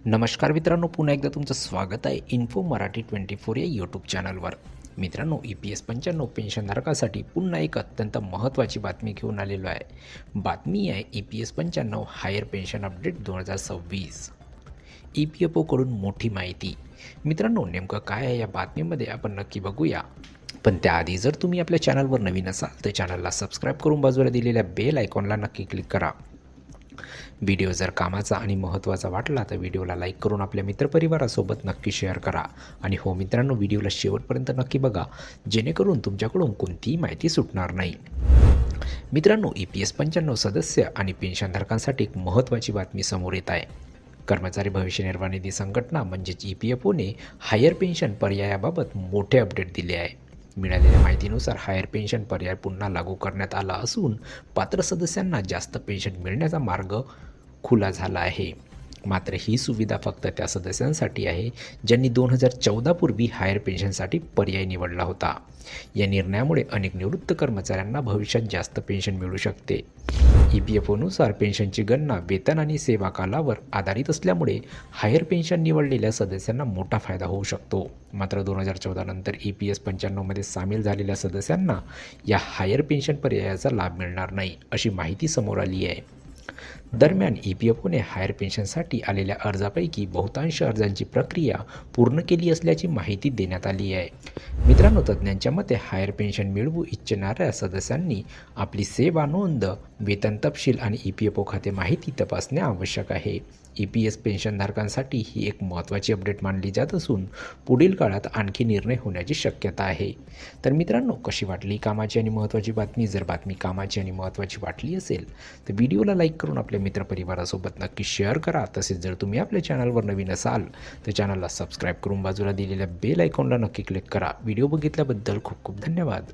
नमस्कार मित्रांनो, पुन्हा एकदा तुमचं स्वागत आहे इन्फो मराठी 24 या यूट्यूब चॅनलवर. मित्रांनो, EPS 95 पेन्शनधारकासाठी पुन्हा एक अत्यंत महत्त्वाची बातमी घेऊन आलेलो आहे. बातमी आहे EPS 95 हायर पेन्शन अपडेट 2026. EPFOकडून मोठी माहिती. मित्रांनो, नेमकं काय आहे या बातमीमध्ये आपण नक्की बघूया. पण त्याआधी जर तुम्ही आपल्या चॅनलवर नवीन असाल तर चॅनलला सबस्क्राईब करून बाजूला दिलेल्या बेल आयकॉनला नक्की क्लिक करा. व्हिडिओ जर कामाचा आणि महत्त्वाचा वाटला तर व्हिडिओला लाईक करून आपल्या मित्रपरिवारासोबत नक्की शेअर करा. आणि हो मित्रांनो, व्हिडिओला शेवटपर्यंत नक्की बघा, जेणेकरून तुमच्याकडून कोणतीही माहिती सुटणार नाही. मित्रांनो, EPS 95 सदस्य आणि पेन्शनधारकांसाठी एक महत्त्वाची बातमी समोर येत आहे. कर्मचारी भविष्य निर्वाह निधी संघटना म्हणजेच EPFOने हायर पेन्शन पर्यायाबाबत मोठे अपडेट दिले आहे. मिळालेल्या माहितीनुसार हायर पेन्शन पर्याय पुन्हा लागू करण्यात आला असून पात्र सदस्यांना जास्त पेन्शन मिळण्याचा मार्ग खुला झाला आहे. मात्र ही सुविधा फक्त त्या सदस्यांसाठी आहे ज्यांनी 2014 पूर्वी हायर पेन्शनसाठी पर्याय निवडला होता. या निर्णयामुळे अनेक निवृत्त कर्मचाऱ्यांना भविष्यात जास्त पेन्शन मिळू शकते. EPFOनुसार पेन्शनची गणना वेतन आणि सेवा कालावर आधारित असल्यामुळे हायर पेन्शन निवडलेल्या सदस्यांना मोठा फायदा होऊ शकतो. मात्र 2014 नंतर EPS 95 मध्ये सामील झालेल्या सदस्यांना या हायर पेन्शन पर्यायाचा लाभ मिळणार नाही, अशी माहिती समोर आली आहे. दरम्यान EPFOने हायर पेन्शनसाठी आलेल्या अर्जापैकी बहुतांश अर्जांची प्रक्रिया पूर्ण केली असल्याची माहिती देण्यात आली आहे. मित्रांनो, तज्ज्ञांच्या मते हायर पेन्शन मिळवू इच्छिणाऱ्या सदस्यांनी आपली सेवा नोंद, वेतन तपशील आणि EPFO खाते माहिती तपासणे आवश्यक आहे. EPS पेन्शनधारकांसाठी ही एक महत्त्वाची अपडेट मानली जात असून पुढील काळात आणखी निर्णय होण्याची शक्यता आहे. तर मित्रांनो, कशी वाटली कामाची आणि महत्त्वाची बातमी? जर बातमी कामाची आणि महत्त्वाची वाटली असेल तर व्हिडिओला लाईक करून आपल्या मित्रपरिवारासोबत नक्की शेअर करा. तसेच जर तुम्ही आपल्या चॅनलवर नवीन असाल तर चॅनलला सबस्क्राईब करून बाजूला दिलेल्या बेल आयकॉनला नक्की क्लिक करा. व्हिडिओ बघितल्याबद्दल खूप खूप धन्यवाद.